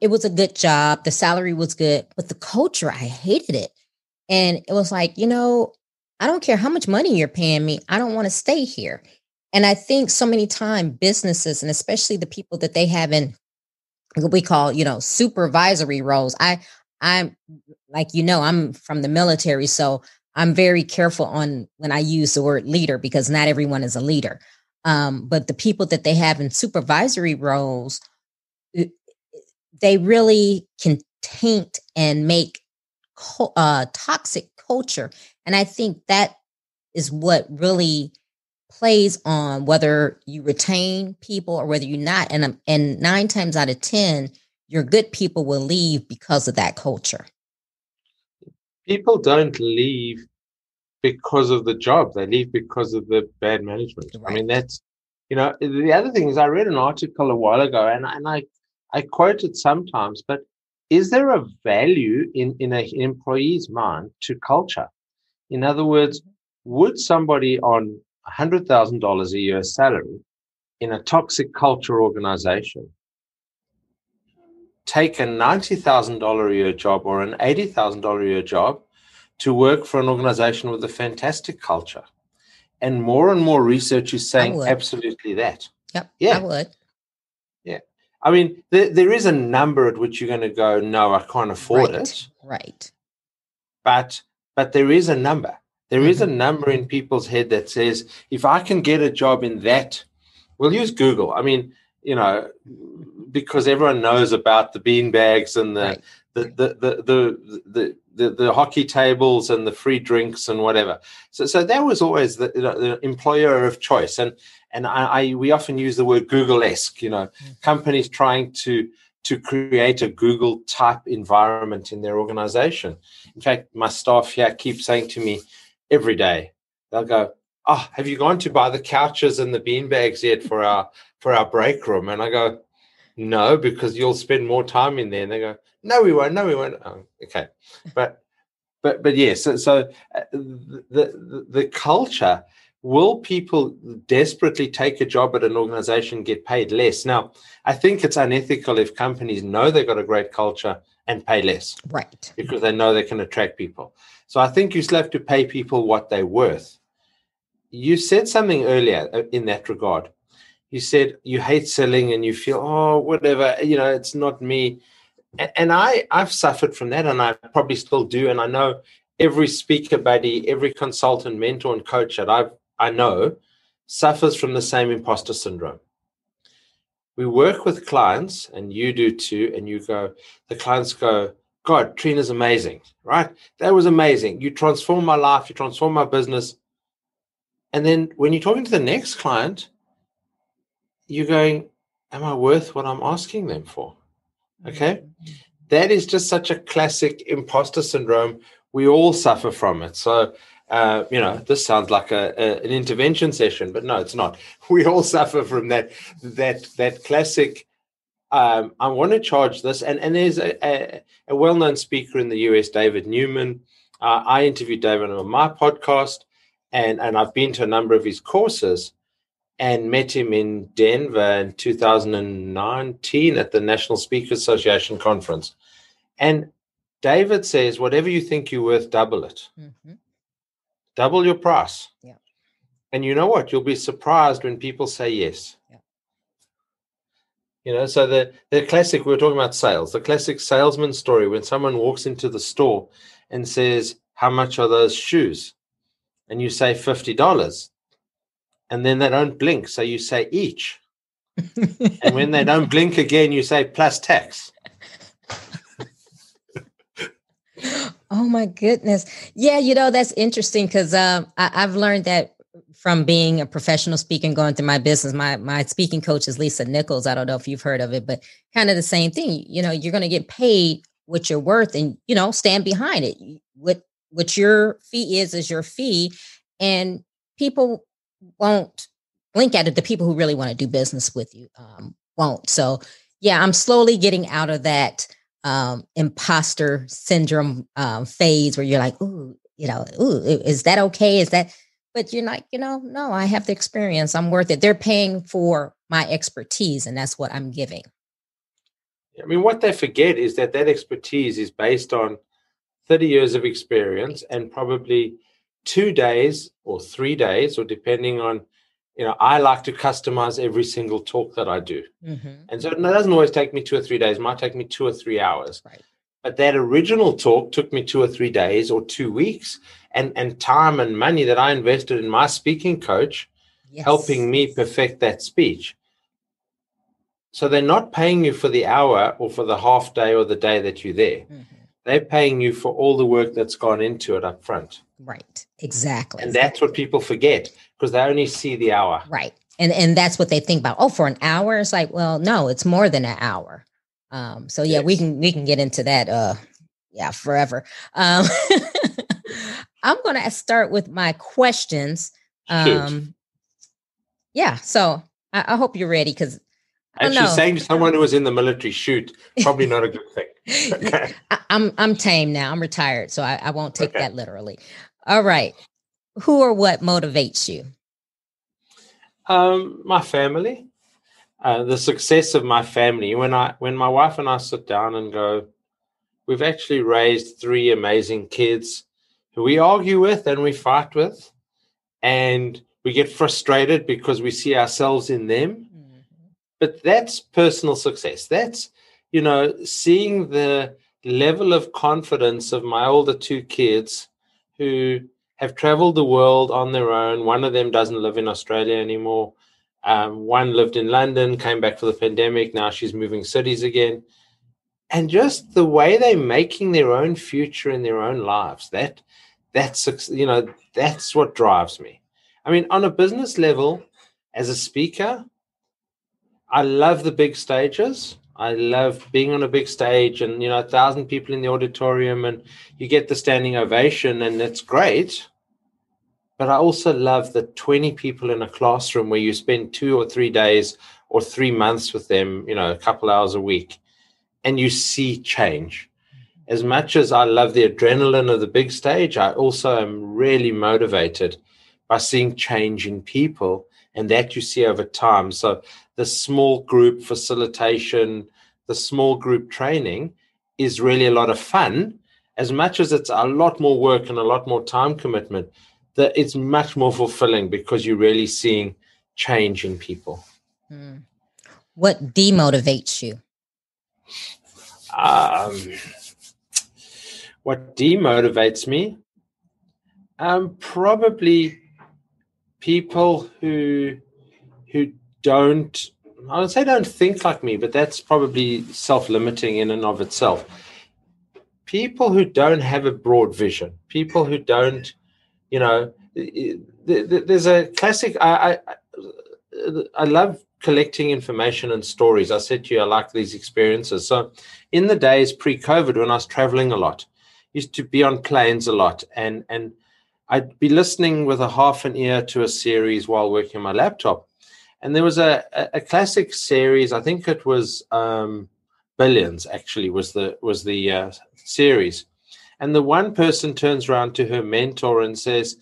it was a good job. The salary was good, but the culture, I hated it. And it was like, I don't care how much money you're paying me. I don't want to stay here. And I think so many times businesses, and especially the people that they have in what we call, supervisory roles. I'm like, I'm from the military. So I'm very careful on when I use the word leader because not everyone is a leader. But the people that they have in supervisory roles, they really can taint and make toxic culture. And I think that is what really plays on whether you retain people or whether you're not. And 9 times out of 10, your good people will leave because of that culture. People don't leave because of the job. They leave because of the bad management. Right. I mean, that's, the other thing is I read an article a while ago and I quote it sometimes, but is there a value in an employee's mind to culture? In other words, would somebody on $100,000 a year salary in a toxic culture organization take a $90,000 a year job or an $80,000 a year job to work for an organization with a fantastic culture? And more research is saying absolutely that. Yep. Yeah. I would. Yeah. I mean, there is a number at which you're going to go, no, I can't afford it. Right. But there is a number. There is a number in people's head that says, if I can get a job in that, we'll use Google. I mean, because everyone knows about the bean bags and the hockey tables and the free drinks and whatever. So that was always the employer of choice. And we often use the word Google-esque, companies trying to create a Google type environment in their organization. In fact, my staff here keep saying to me every day, they'll go, "Oh, have you gone to buy the couches and the bean bags yet for our break room?" And I go, "No, because you'll spend more time in there." And they go, "No, we won't. No, we won't." Oh, okay. But yes. So the culture, will people desperately take a job at an organization, get paid less? Now, I think it's unethical if companies know they've got a great culture and pay less. Right. Because they know they can attract people. So I think you still have to pay people what they're worth. You said something earlier in that regard. You said you hate selling and you feel, oh, whatever, it's not me. And I've suffered from that, and I probably still do. And I know every speaker buddy, every consultant, mentor, and coach that I know suffers from the same imposter syndrome. We work with clients, and you do too, and the clients go, "God, Trina's amazing, right? That was amazing. You transformed my life. You transformed my business." And then when you're talking to the next client, you're going, "Am I worth what I'm asking them for?" Okay. That is just such a classic imposter syndrome. We all suffer from it. So, this sounds like an intervention session, but no, it's not. We all suffer from that classic, I want to charge this. And there's a well-known speaker in the US, David Newman. I interviewed David on my podcast, and I've been to a number of his courses and met him in Denver in 2019 at the National Speakers Association conference. And David says, whatever you think you're worth, double it. Mm-hmm. Double your price. Yeah. And you know what? You'll be surprised when people say yes. Yeah. So the classic, we were talking about sales, the classic salesman story, when someone walks into the store and says, "How much are those shoes?" And you say $50. And then they don't blink. So you say each. And when they don't blink again, you say plus tax. Oh, my goodness. Yeah, that's interesting because I've learned that from being a professional speaker and going through my business, my speaking coach is Lisa Nichols. I don't know if you've heard of it, but kind of the same thing. You're going to get paid what you're worth, and stand behind it. What your fee is your fee, and people won't blink at it. The people who really want to do business with you won't. So yeah, I'm slowly getting out of that imposter syndrome phase where you're like, ooh, is that okay? Is that? But you're like, no, I have the experience. I'm worth it. They're paying for my expertise, and that's what I'm giving. I mean, what they forget is that expertise is based on 30 years of experience and probably 2 days or 3 days, or depending on, I like to customize every single talk that I do. Mm-hmm. And so it doesn't always take me 2 or 3 days. It might take me 2 or 3 hours. Right. But that original talk took me 2 or 3 days or 2 weeks, and time and money that I invested in my speaking coach, helping me perfect that speech. So they're not paying you for the hour or for the half day or the day that you're there. Mm-hmm. They're paying you for all the work that's gone into it up front. Right. Exactly. And that's what people forget, because they only see the hour. Right. And that's what they think about. Oh, for an hour? It's like, well, no, it's more than an hour. So yeah, yes. we can get into that. Forever. I'm going to start with my questions. Yeah. So I hope you're ready, because she's saying to someone who was in the military, shoot, probably not a good thing. Okay. I'm tame now. I'm retired, so I won't take that literally. All right. Who or what motivates you? My family. The success of my family. When my wife and I sit down and go, we've actually raised 3 amazing kids who we argue with and we fight with, and we get frustrated because we see ourselves in them. Mm-hmm. But that's personal success. That's, seeing the level of confidence of my older 2 kids who have traveled the world on their own. One of them doesn't live in Australia anymore. One lived in London, came back for the pandemic. Now she's moving cities again. And just the way they're making their own future in their own lives, that's what drives me. I mean, on a business level, as a speaker, I love the big stages. I love being on a big stage and, 1,000 people in the auditorium, and you get the standing ovation, and that's great. But I also love the 20 people in a classroom where you spend 2 or 3 days or 3 months with them, a couple hours a week, and you see change. As much as I love the adrenaline of the big stage, I also am really motivated by seeing change in people, and that you see over time. So the small group facilitation, the small group training is really a lot of fun. As much as it's a lot more work and a lot more time commitment, that it's much more fulfilling because you're really seeing change in people. What demotivates you? What demotivates me? Probably people who don't, I would say don't think like me, but that's probably self-limiting in and of itself. People who don't have a broad vision, people who don't, there's a classic, I love collecting information and stories. I said to you, I like these experiences. So in the days pre-COVID, when I was traveling a lot, used to be on planes a lot, and I'd be listening with a half an ear to a series while working on my laptop. And there was a classic series, I think it was Billions, actually, was the series. And the one person turns around to her mentor and says,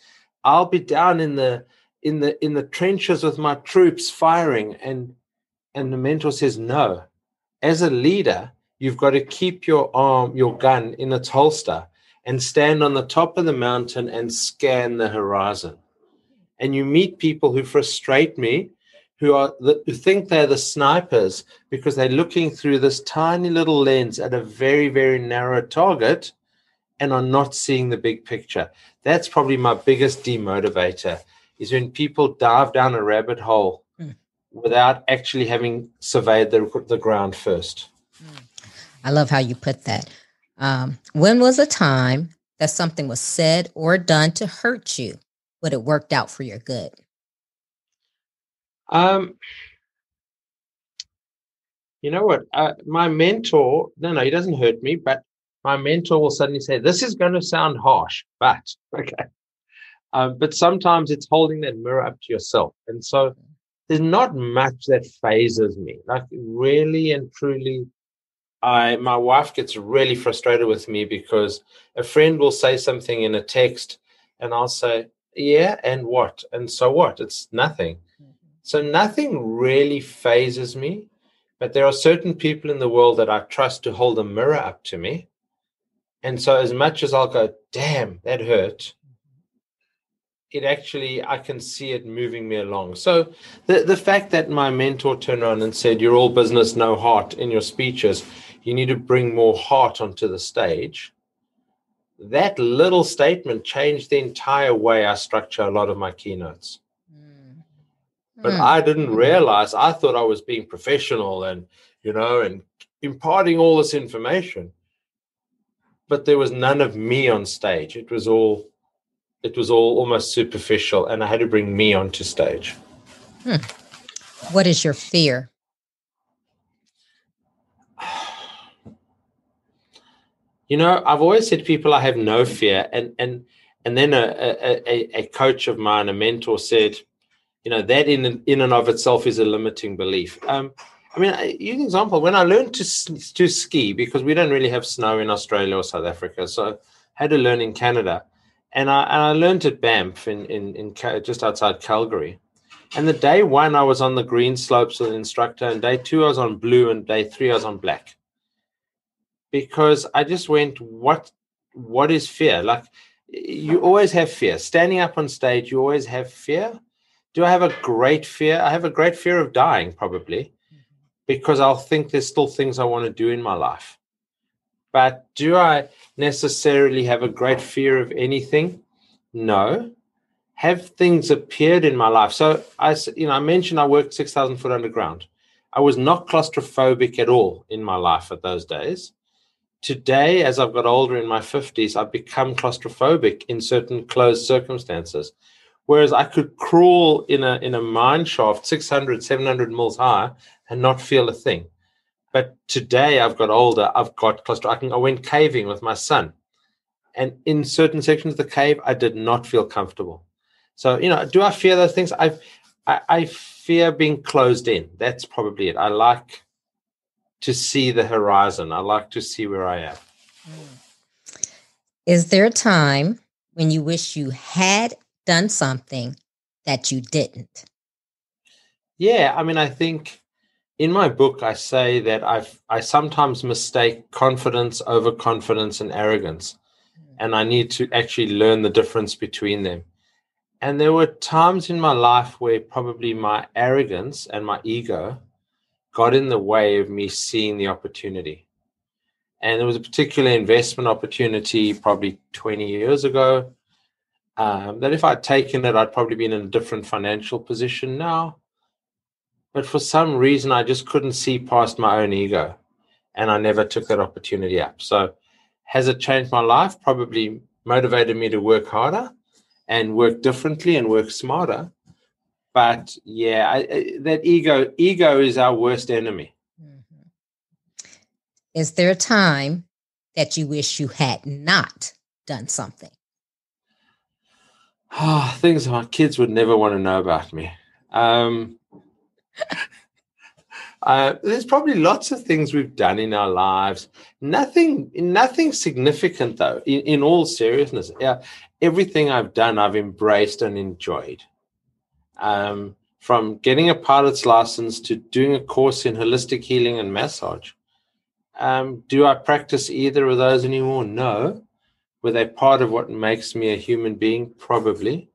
I'll be down in the trenches with my troops firing. And the mentor says, no, as a leader, you've got to keep your gun in its holster and stand on the top of the mountain and scan the horizon. And you meet people who frustrate me, who think they're the snipers because they're looking through this tiny little lens at a very, very narrow target and are not seeing the big picture. That's probably my biggest demotivator, is when people dive down a rabbit hole without actually having surveyed the ground first. I love how you put that. When was a time that something was said or done to hurt you, but it worked out for your good? You know what? My mentor, no, he doesn't hurt me, but my mentor will suddenly say, "This is going to sound harsh, but okay." But sometimes it's holding that mirror up to yourself, and so there's not much that phases me. Like really and truly, my wife gets really frustrated with me because a friend will say something in a text, and I'll say, "Yeah, and what? And so what? It's nothing." So nothing really phases me, but there are certain people in the world that I trust to hold a mirror up to me. And so as much as I'll go, damn, that hurt, it actually, I can see it moving me along. So the fact that my mentor turned around and said, "You're all business, no heart" in your speeches, you need to bring more heart onto the stage. That little statement changed the entire way I structure a lot of my keynotes. But I didn't realize, I thought I was being professional and, and imparting all this information. But there was none of me on stage. It was all almost superficial, and I had to bring me onto stage. What is your fear? I've always said to people I have no fear. And then a coach of mine, a mentor said, that in and of itself is a limiting belief. Use an example. When I learned to ski, because we don't really have snow in Australia or South Africa, so I had to learn in Canada, and I learned at Banff in just outside Calgary. And the day one, I was on the green slopes with an instructor, and day two, I was on blue, and day three, I was on black. Because I just went, what is fear? Like, you always have fear. Standing up on stage, you always have fear. Do I have a great fear? I have a great fear of dying, probably, because I'll think there's still things I want to do in my life. But do I necessarily have a great fear of anything? No. Have things appeared in my life? So I mentioned I worked 6,000 foot underground. I was not claustrophobic at all in my life at those days. Today, as I've got older in my 50s, I've become claustrophobic in certain closed circumstances. Whereas I could crawl in a mine shaft 600, 700 miles high and not feel a thing. But today I've got older, I've got claustrophobic. I went caving with my son. And in certain sections of the cave, I did not feel comfortable. So, do I fear those things? I fear being closed in. That's probably it. I like to see the horizon. I like to see where I am. Is there a time when you wish you had done something that you didn't? Yeah, I think in my book, I say that I sometimes mistake confidence, overconfidence, and arrogance. And I need to actually learn the difference between them. And there were times in my life where probably my arrogance and my ego got in the way of me seeing the opportunity. And there was a particular investment opportunity probably 20 years ago that if I'd taken it, I'd probably be in a different financial position now. But for some reason, I just couldn't see past my own ego, and I never took that opportunity up. So has it changed my life? Probably motivated me to work harder and work differently and work smarter. But yeah, that ego is our worst enemy. Mm-hmm. Is there a time that you wish you had not done something? Things my kids would never want to know about me. There's probably lots of things we've done in our lives. Nothing significant, though. In all seriousness, everything I've done, I've embraced and enjoyed. From getting a pilot's license to doing a course in holistic healing and massage. Do I practice either of those anymore? No. Were they part of what makes me a human being? Probably.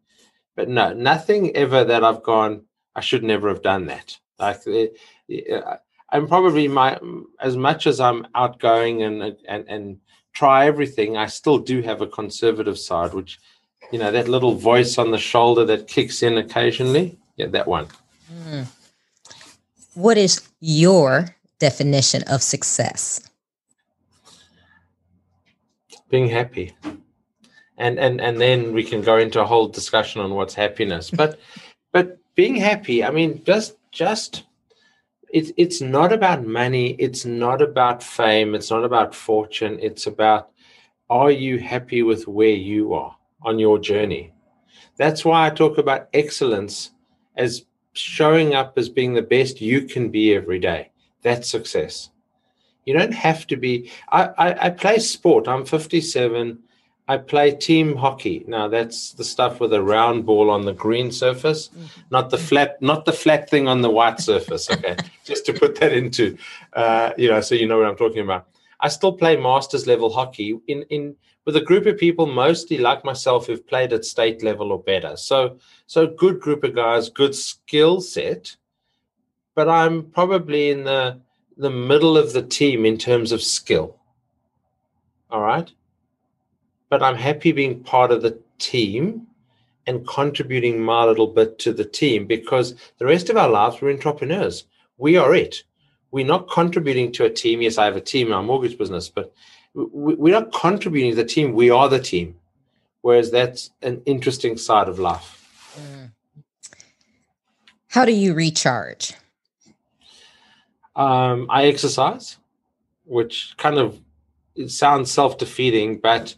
But no, nothing ever that I've gone, I should never have done that. Like, I'm probably as much as I'm outgoing and try everything, I still do have a conservative side, which, that little voice on the shoulder that kicks in occasionally. Yeah, that one. What is your definition of success? Being happy. And then we can go into a whole discussion on what's happiness. But being happy. I mean, just it's not about money. It's not about fame. It's not about fortune. It's about, are you happy with where you are on your journey? That's why I talk about excellence as showing up as being the best you can be every day. That's success. You don't have to be. I play sport. I'm 57. I play team hockey. Now that's the stuff with a round ball on the green surface, not the flat thing on the white surface. Okay, just to put that into, so you know what I'm talking about. I still play masters level hockey in with a group of people mostly like myself who've played at state level or better. So good group of guys, good skill set, but I'm probably in the middle of the team in terms of skill. All right. But I'm happy being part of the team and contributing my little bit to the team, because the rest of our lives, we're entrepreneurs. We are it. We're not contributing to a team. Yes, I have a team in our mortgage business, but we're not contributing to the team. We are the team. Whereas that's an interesting side of life. How do you recharge? I exercise, which kind of, it sounds self-defeating, but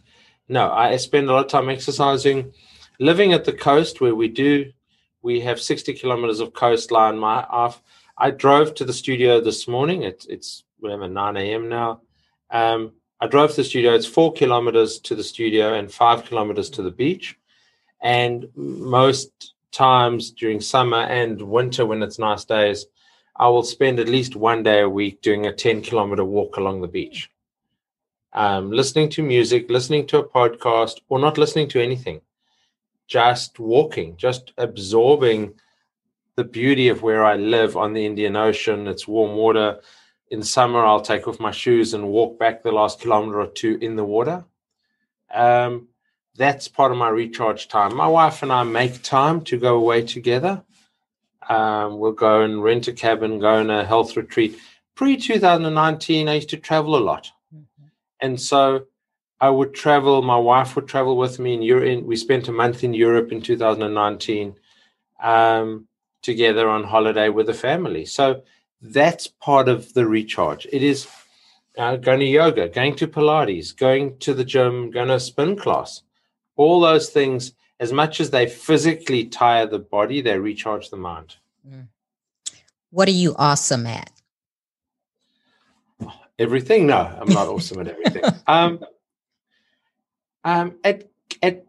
no, I spend a lot of time exercising. Living at the coast where we have 60 kilometers of coastline. I drove to the studio this morning. It's whatever, 9 a.m. now. I drove to the studio. It's 4 kilometers to the studio and 5 kilometers to the beach. And most times during summer and winter, when it's nice days, I will spend at least one day a week doing a 10-kilometer walk along the beach. Listening to music, listening to a podcast, or not listening to anything. Just walking, just absorbing the beauty of where I live on the Indian Ocean. It's warm water. In summer, I'll take off my shoes and walk back the last kilometer or two in the water. That's part of my recharge time. My wife and I make time to go away together. We'll go and rent a cabin, go on a health retreat. Pre-2019, I used to travel a lot. And so I would travel, my wife would travel with me we spent a month in Europe in 2019 together on holiday with the family. So that's part of the recharge. It is going to yoga, going to Pilates, going to the gym, going to a spin class. All those things, as much as they physically tire the body, they recharge the mind. What are you awesome at? Everything? No, I'm not awesome at everything. At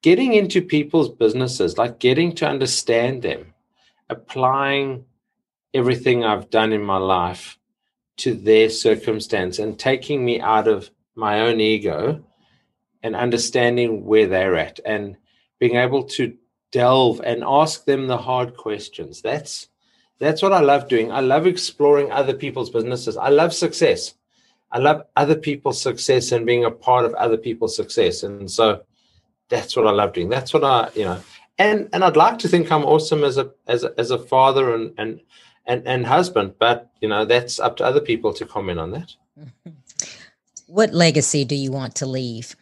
getting into people's businesses, like getting to understand them, applying everything I've done in my life to their circumstance and taking me out of my own ego and understanding where they're at and being able to delve and ask them the hard questions. That's what I love doing. I love exploring other people's businesses. I love success. I love other people's success and being a part of other people's success. And so that's what I love doing. That's what and I'd like to think I'm awesome as a father and husband, but that's up to other people to comment on that. What legacy do you want to leave?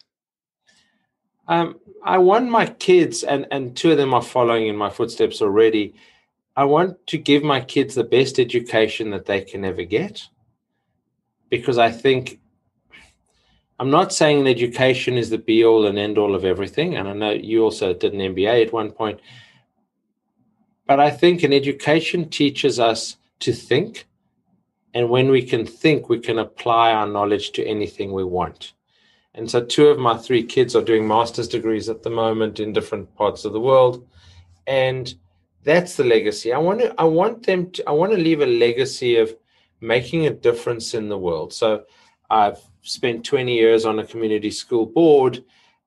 I want my kids, and two of them are following in my footsteps already. I want to give my kids the best education that they can ever get, because I think, I'm not saying that education is the be all and end all of everything. And I know you also did an MBA at one point, but I think an education teaches us to think. And when we can think, we can apply our knowledge to anything we want. And so 2 of my 3 kids are doing master's degrees at the moment in different parts of the world. And that's the legacy. I want to leave a legacy of making a difference in the world. So I've spent 20 years on a community school board,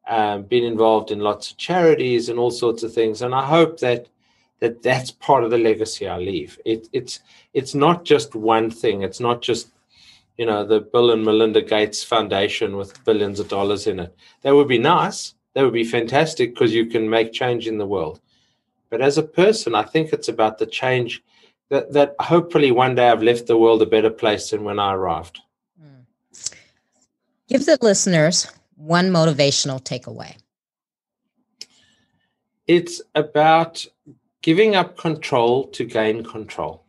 been involved in lots of charities and all sorts of things. And I hope that's part of the legacy I leave. It's not just one thing. It's not just, the Bill and Melinda Gates Foundation with billions of dollars in it. That would be nice. That would be fantastic, because you can make change in the world. But as a person, I think it's about the change that hopefully one day I've left the world a better place than when I arrived. Give the listeners one motivational takeaway. It's about Giving up control to gain control.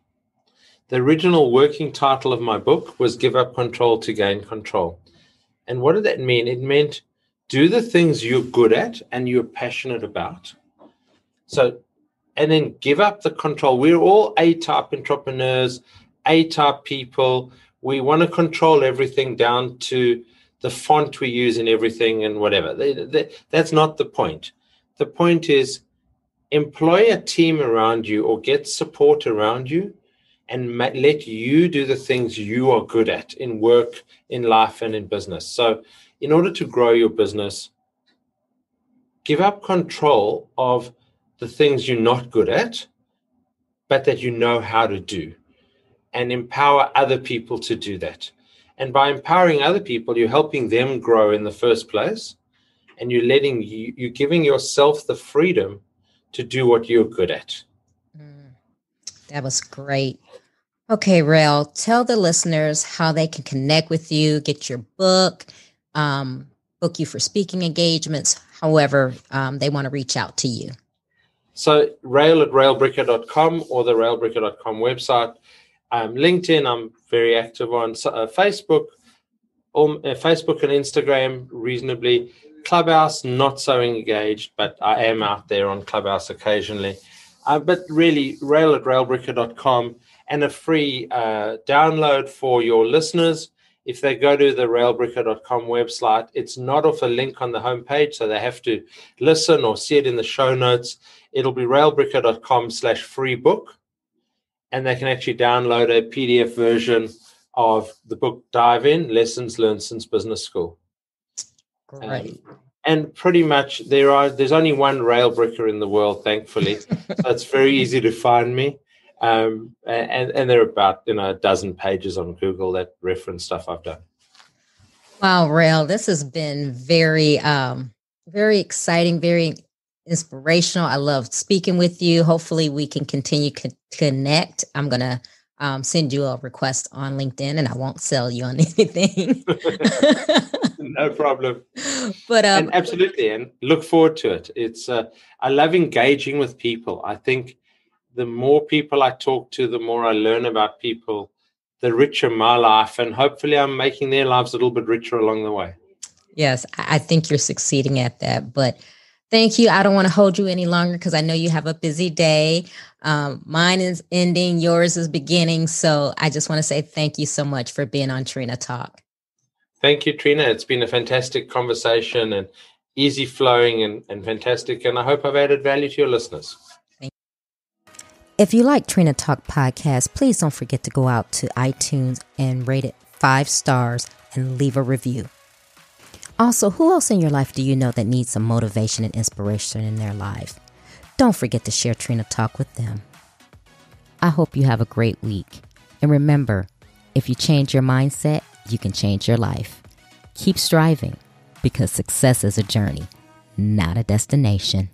The original working title of my book was Give Up Control to Gain Control. And what did that mean? It meant do the things you're good at and you're passionate about. So, and then give up the control. We're all A-type entrepreneurs, A-type people. We want to control everything down to the font we use in everything and whatever. That's not the point. The point is employ a team around you or get support around you and let you do the things you are good at in work, in life, and in business. So in order to grow your business, give up control of the things you're not good at, but that you know how to do, and empower other people to do that. And by empowering other people, you're helping them grow in the first place, and you're giving yourself the freedom to do what you're good at. That was great. Okay, Rael, tell the listeners how they can connect with you, get your book, book you for speaking engagements, however they want to reach out to you. So Rael at railbricker.com or the railbricker.com website. LinkedIn, I'm very active on. Facebook and Instagram, reasonably. Clubhouse, not so engaged, but I am out there on Clubhouse occasionally. But really, Rael at railbricker.com, and a free download for your listeners. If they go to the railbricker.com website, it's not off a link on the homepage, so they have to listen or see it in the show notes. It'll be railbricker.com/free book, and they can actually download a PDF version of the book Dive In, Lessons Learned Since Business School. Great. And pretty much there's only one Railbricker in the world, thankfully. So it's very easy to find me. And there are about a dozen pages on Google that reference stuff I've done. Wow, Rael, this has been very, very exciting, very inspirational. I love speaking with you. Hopefully we can continue to connect. I'm going to send you a request on LinkedIn, and I won't sell you on anything. No problem. But and absolutely, and look forward to it. It's I love engaging with people. I think the more people I talk to, the more I learn about people, the richer my life, and hopefully I'm making their lives a little bit richer along the way. Yes, I think you're succeeding at that. But thank you. I don't want to hold you any longer because I know you have a busy day. Mine is ending, yours is beginning. So I just want to say thank you so much for being on Trina Talk. Thank you, Trina. It's been a fantastic conversation and easy flowing and fantastic. And I hope I've added value to your listeners. If you like Trina Talk podcast, please don't forget to go out to iTunes and rate it 5 stars and leave a review. Also, who else in your life do you know that needs some motivation and inspiration in their life? Don't forget to share Trina Talk with them. I hope you have a great week. And remember, if you change your mindset, you can change your life. Keep striving, because success is a journey, not a destination.